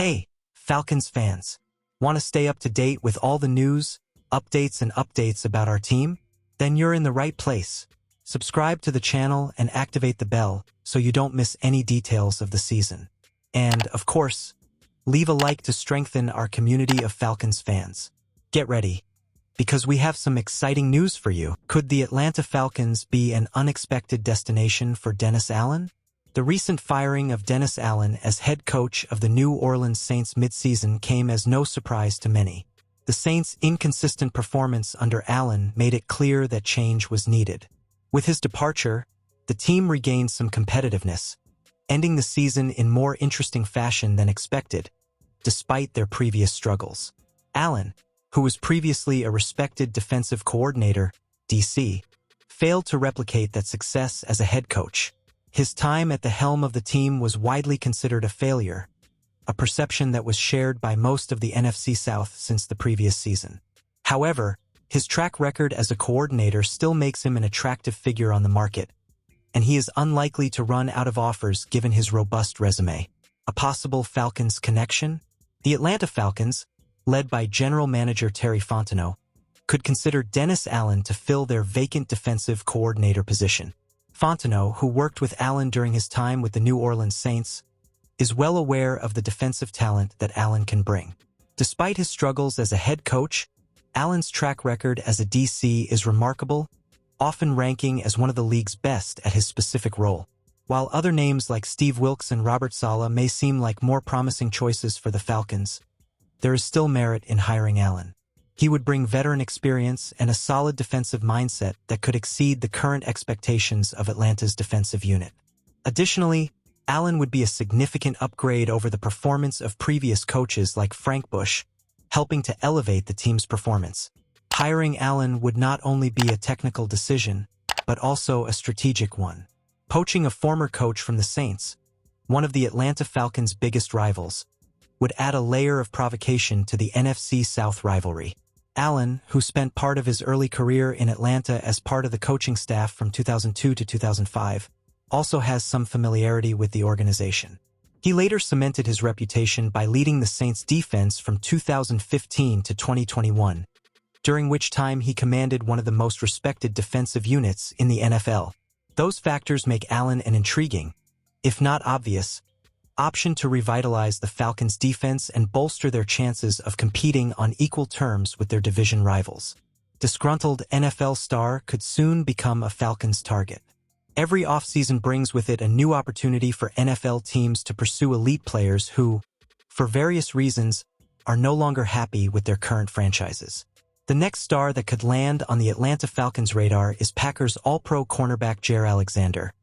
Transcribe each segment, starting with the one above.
Hey, Falcons fans! Want to stay up to date with all the news, updates about our team? Then you're in the right place. Subscribe to the channel and activate the bell so you don't miss any details of the season. And, of course, leave a like to strengthen our community of Falcons fans. Get ready, because we have some exciting news for you. Could the Atlanta Falcons be an unexpected destination for Dennis Allen? The recent firing of Dennis Allen as head coach of the New Orleans Saints midseason came as no surprise to many. The Saints' inconsistent performance under Allen made it clear that change was needed. With his departure, the team regained some competitiveness, ending the season in more interesting fashion than expected, despite their previous struggles. Allen, who was previously a respected defensive coordinator, DC, failed to replicate that success as a head coach. His time at the helm of the team was widely considered a failure, a perception that was shared by most of the NFC South since the previous season. However, his track record as a coordinator still makes him an attractive figure on the market, and he is unlikely to run out of offers given his robust resume. A possible Falcons connection? The Atlanta Falcons, led by General Manager Terry Fontenot, could consider Dennis Allen to fill their vacant defensive coordinator position. Fontenot, who worked with Allen during his time with the New Orleans Saints, is well aware of the defensive talent that Allen can bring. Despite his struggles as a head coach, Allen's track record as a DC is remarkable, often ranking as one of the league's best at his specific role. While other names like Steve Wilks and Robert Saleh may seem like more promising choices for the Falcons, there is still merit in hiring Allen. He would bring veteran experience and a solid defensive mindset that could exceed the current expectations of Atlanta's defensive unit. Additionally, Allen would be a significant upgrade over the performance of previous coaches like Frank Bush, helping to elevate the team's performance. Hiring Allen would not only be a technical decision, but also a strategic one. Poaching a former coach from the Saints, one of the Atlanta Falcons' biggest rivals, would add a layer of provocation to the NFC South rivalry. Allen, who spent part of his early career in Atlanta as part of the coaching staff from 2002 to 2005, also has some familiarity with the organization. He later cemented his reputation by leading the Saints' defense from 2015 to 2021, during which time he commanded one of the most respected defensive units in the NFL. Those factors make Allen an intriguing, if not obvious, option to revitalize the Falcons' defense and bolster their chances of competing on equal terms with their division rivals. Disgruntled NFL star could soon become a Falcons target. Every offseason brings with it a new opportunity for NFL teams to pursue elite players who, for various reasons, are no longer happy with their current franchises. The next star that could land on the Atlanta Falcons' radar is Packers All-Pro cornerback Jaire Alexander.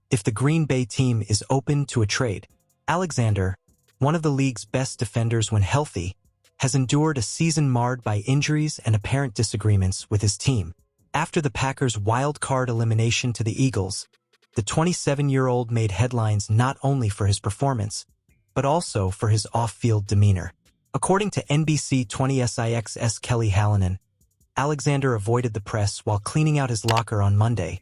If the Green Bay team is open to a trade, Alexander, one of the league's best defenders when healthy, has endured a season marred by injuries and apparent disagreements with his team. After the Packers' wild-card elimination to the Eagles, the 27-year-old made headlines not only for his performance, but also for his off-field demeanor. According to NBC 20SIX's Kelly Hallinan, Alexander avoided the press while cleaning out his locker on Monday,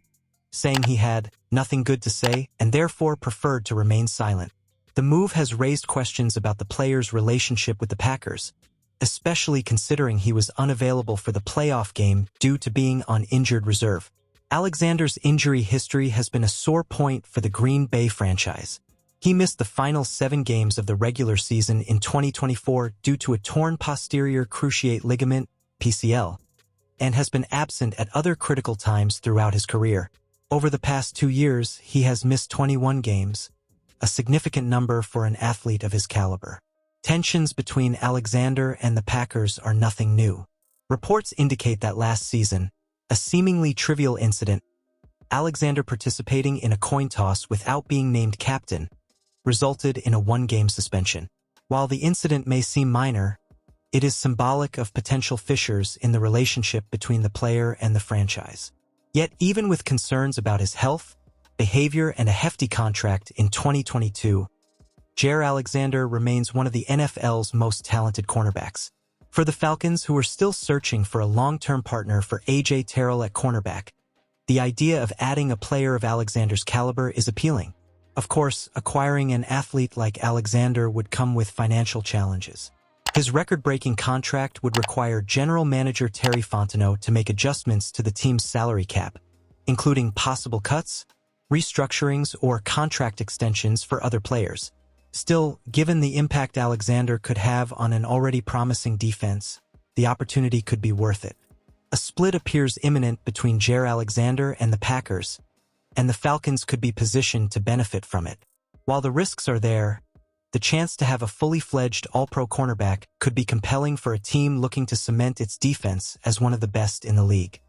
saying he had nothing good to say and therefore preferred to remain silent. The move has raised questions about the player's relationship with the Packers, especially considering he was unavailable for the playoff game due to being on injured reserve. Alexander's injury history has been a sore point for the Green Bay franchise. He missed the final 7 games of the regular season in 2024 due to a torn posterior cruciate ligament, PCL, and has been absent at other critical times throughout his career. Over the past 2 years, he has missed 21 games, a significant number for an athlete of his caliber. Tensions between Alexander and the Packers are nothing new. Reports indicate that last season, a seemingly trivial incident, Alexander participating in a coin toss without being named captain, resulted in a 1-game suspension. While the incident may seem minor, it is symbolic of potential fissures in the relationship between the player and the franchise. Yet even with concerns about his health, behavior, and a hefty contract in 2022, Jaire Alexander remains one of the NFL's most talented cornerbacks. For the Falcons, who are still searching for a long-term partner for A.J. Terrell at cornerback, the idea of adding a player of Alexander's caliber is appealing. Of course, acquiring an athlete like Alexander would come with financial challenges. His record-breaking contract would require General Manager Terry Fontenot to make adjustments to the team's salary cap, including possible cuts, restructurings, or contract extensions for other players. Still, given the impact Alexander could have on an already promising defense, the opportunity could be worth it. A split appears imminent between Jaire Alexander and the Packers, and the Falcons could be positioned to benefit from it. While the risks are there, the chance to have a fully fledged all-pro cornerback could be compelling for a team looking to cement its defense as one of the best in the league.